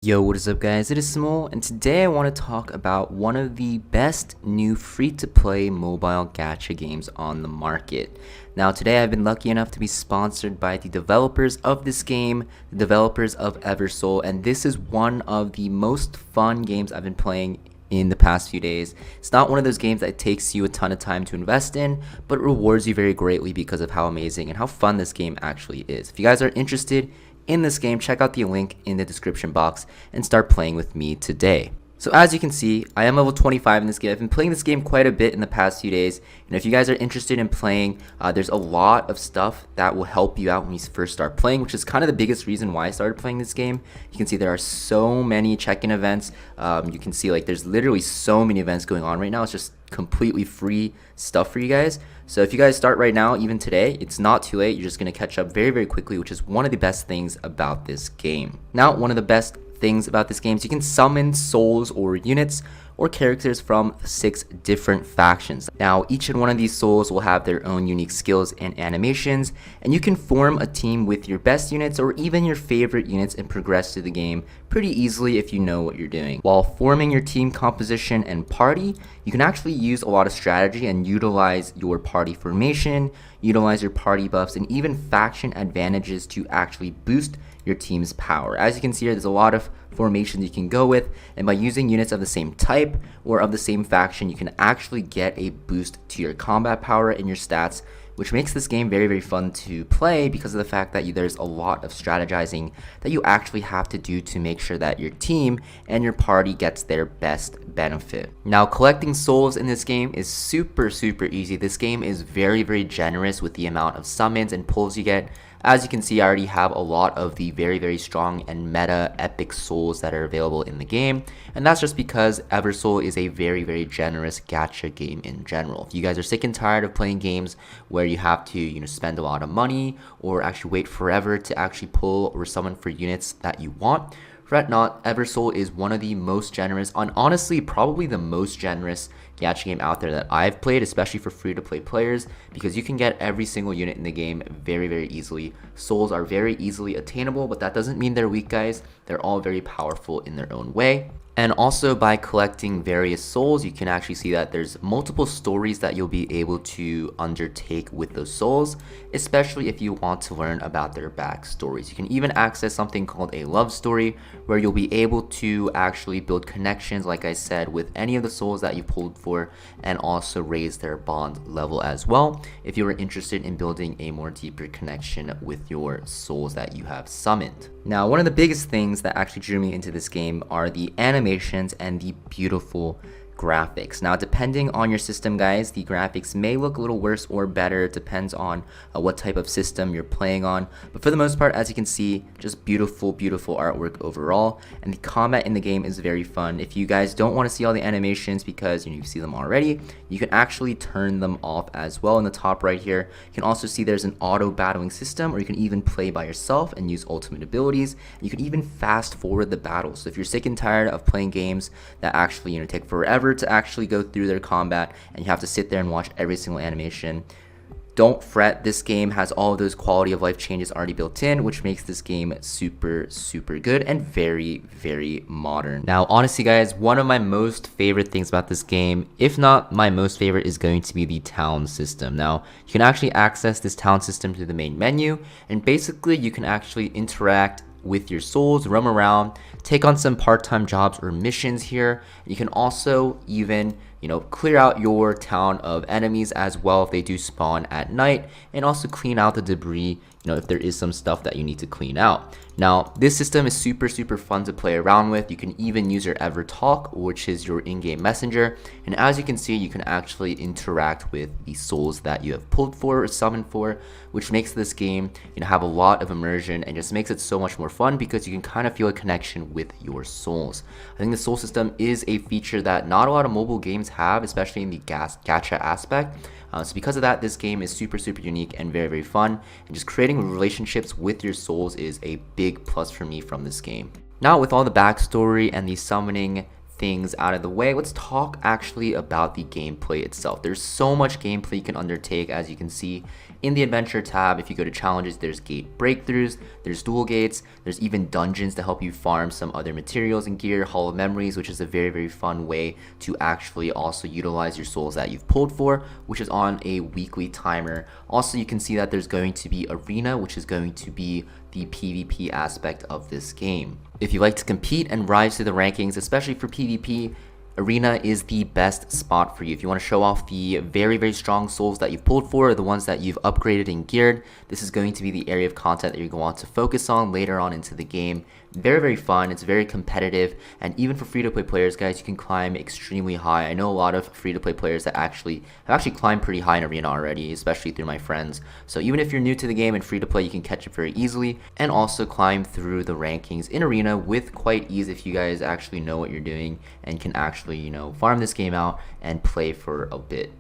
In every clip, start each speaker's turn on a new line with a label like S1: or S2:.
S1: Yo, what is up guys? It is Samool, and today I want to talk about one of the best new free-to-play mobile gacha games on the market. Now today I've been lucky enough to be sponsored by the developers of this game, the developers of Eversoul, and this is one of the most fun games I've been playing in the past few days. It's not one of those games that takes you a ton of time to invest in, but it rewards you very greatly because of how amazing and how fun this game actually is. If you guys are interested in this game, check out the link in the description box and start playing with me today. So as you can see, I am level 25 in this game. I've been playing this game quite a bit in the past few days, and if you guys are interested in playing, there's a lot of stuff that will help you out when you first start playing, which is kind of the biggest reason why I started playing this game. You can see there are so many check-in events. You can see like there's literally so many events going on right now. It's just completely free stuff for you guys. So if you guys start right now, even today, it's not too late. You're just going to catch up very quickly, which is one of the best things about this game. Now, one of the best things about this game is you can summon souls or units or characters from 6 different factions. Now each and one of these souls will have their own unique skills and animations, and you can form a team with your best units or even your favorite units and progress through the game pretty easily if you know what you're doing. While forming your team composition and party, you can actually use a lot of strategy and utilize your party formation, utilize your party buffs, and even faction advantages to actually boost your team's power. As you can see here, there's a lot of formations you can go with, and by using units of the same type or of the same faction, you can actually get a boost to your combat power and your stats, which makes this game very fun to play because of the fact that there's a lot of strategizing that you actually have to do to make sure that your team and your party gets their best benefit. Now, collecting souls in this game is super easy. This game is very generous with the amount of summons and pulls you get. As you can see, I already have a lot of the very strong and meta epic souls that are available in the game, and that's just because Eversoul is a very generous gacha game in general. If you guys are sick and tired of playing games where you have to, spend a lot of money or actually wait forever to actually pull or summon for units that you want, fret not, Eversoul is one of the most generous, and honestly probably the most generous gacha game out there that I've played, especially for free-to-play players, because you can get every single unit in the game very easily. Souls are very easily attainable, but that doesn't mean they're weak, guys. They're all very powerful in their own way. And also by collecting various souls, you can actually see that there's multiple stories that you'll be able to undertake with those souls, especially if you want to learn about their backstories. You can even access something called a love story, where you'll be able to actually build connections, like I said, with any of the souls that you pulled for, and also raise their bond level as well, if you are interested in building a more deeper connection with your souls that you have summoned. Now, one of the biggest things that actually drew me into this game are the animations and the beautiful graphics. Now, depending on your system, guys, the graphics may look a little worse or better. It depends on what type of system you're playing on, but for the most part, as you can see, just beautiful artwork overall, and the combat in the game is very fun. If you guys don't want to see all the animations because you see them already, you can actually turn them off as well. In the top right here, you can also see there's an auto battling system, or you can even play by yourself and use ultimate abilities. You can even fast forward the battles. So if you're sick and tired of playing games that actually take forever to actually go through their combat and you have to sit there and watch every single animation, don't fret. This game has all of those quality of life changes already built in, which makes this game super good and very modern. Now, honestly, guys, one of my most favorite things about this game, if not my most favorite, is going to be the town system. Now, you can actually access this town system through the main menu, and basically you can actually interact with your souls, roam around, take on some part-time jobs or missions here. You can also even clear out your town of enemies as well if they do spawn at night, and also clean out the debris if there is some stuff that you need to clean out. Now, this system is super fun to play around with. You can even use your EverTalk, which is your in-game messenger, and as you can see, you can actually interact with the souls that you have pulled for or summoned for, which makes this game have a lot of immersion and just makes it so much more fun because you can kind of feel a connection with your souls. I think the soul system is a feature that not a lot of mobile games have, especially in the gacha aspect. So because of that, this game is super unique and very fun, and just creating relationships with your souls is a big plus for me from this game. Now, with all the backstory and the summoning things out of the way, let's talk actually about the gameplay itself. There's so much gameplay you can undertake, as you can see in the adventure tab. If you go to challenges, there's gate breakthroughs, there's dual gates, there's even dungeons to help you farm some other materials and gear, hollow memories, which is a very fun way to actually also utilize your souls that you've pulled for, which is on a weekly timer. Also, you can see that there's going to be arena, which is going to be the PvP aspect of this game. If you like to compete and rise through the rankings, especially for PvP, arena is the best spot for you. If you want to show off the very strong souls that you've pulled for, or the ones that you've upgraded and geared, this is going to be the area of content that you're going to want to focus on later on into the game. Very fun, it's very competitive, and even for free-to-play players, guys, you can climb extremely high. I know a lot of free-to-play players that have actually climbed pretty high in arena already, especially through my friends. So even if you're new to the game and free-to-play, you can catch it very easily, and also climb through the rankings in arena with quite ease if you guys actually know what you're doing and can actually, you know, farm this game out and play for a bit.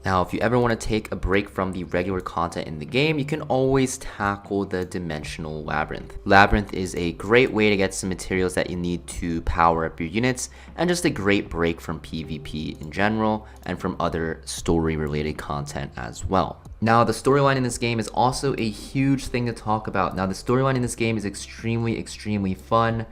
S1: Now, if you ever want to take a break from the regular content in the game, you can always tackle the Dimensional Labyrinth. Labyrinth is a great way to get some materials that you need to power up your units, and just a great break from PvP in general, and from other story-related content as well. Now, the storyline in this game is also a huge thing to talk about. Now, the storyline in this game is extremely fun.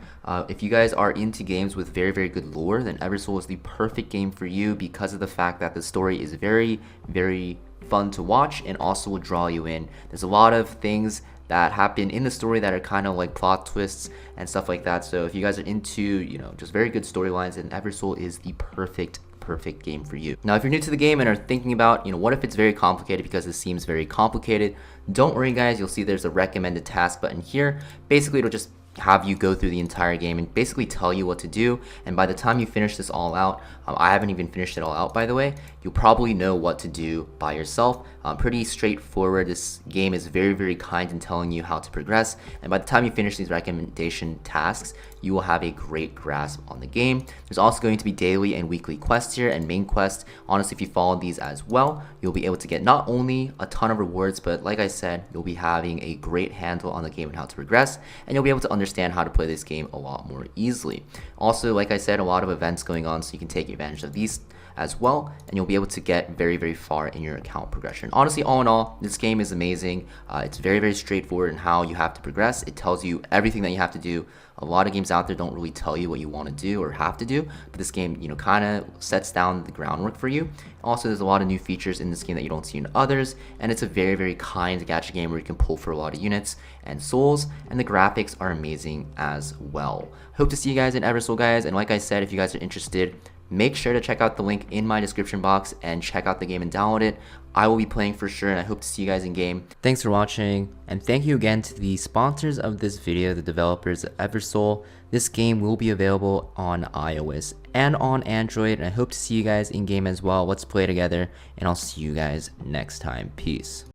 S1: If you guys are into games with very good lore, then Eversoul is the perfect game for you because of the fact that the story is very fun to watch and also will draw you in. There's a lot of things that happen in the story that are kind of like plot twists and stuff like that. So if you guys are into, you know, just very good storylines, then Eversoul is the perfect game for you. Now, if you're new to the game and are thinking about, you know, what if it's very complicated, because this seems very complicated, don't worry guys, you'll see there's a recommended task button here. Basically, it'll just have you go through the entire game and basically tell you what to do, and by the time you finish this all out, I haven't even finished it all out by the way, you'll probably know what to do by yourself. Pretty straightforward. This game is very kind in telling you how to progress, and by the time you finish these recommendation tasks, you will have a great grasp on the game. There's also going to be daily and weekly quests here, and main quests. Honestly, if you follow these as well, you'll be able to get not only a ton of rewards, but like I said, you'll be having a great handle on the game and how to progress, and you'll be able to understand how to play this game a lot more easily. Also, like I said, a lot of events going on, so you can take advantage of these as well, and you'll be able to get very far in your account progression. Honestly, all in all, this game is amazing. It's very straightforward in how you have to progress. It tells you everything that you have to do. A lot of games out there don't really tell you what you want to do or have to do, but this game, you know, kind of sets down the groundwork for you. Also, there's a lot of new features in this game that you don't see in others, and it's a very kind gacha game where you can pull for a lot of units and souls, and the graphics are amazing as well. Hope to see you guys in Eversoul, guys, and like I said, if you guys are interested, make sure to check out the link in my description box and check out the game and download it. I will be playing for sure, and I hope to see you guys in game. Thanks for watching, and thank you again to the sponsors of this video, the developers of Eversoul. This game will be available on iOS and on Android, and I hope to see you guys in game as well. Let's play together, and I'll see you guys next time. Peace.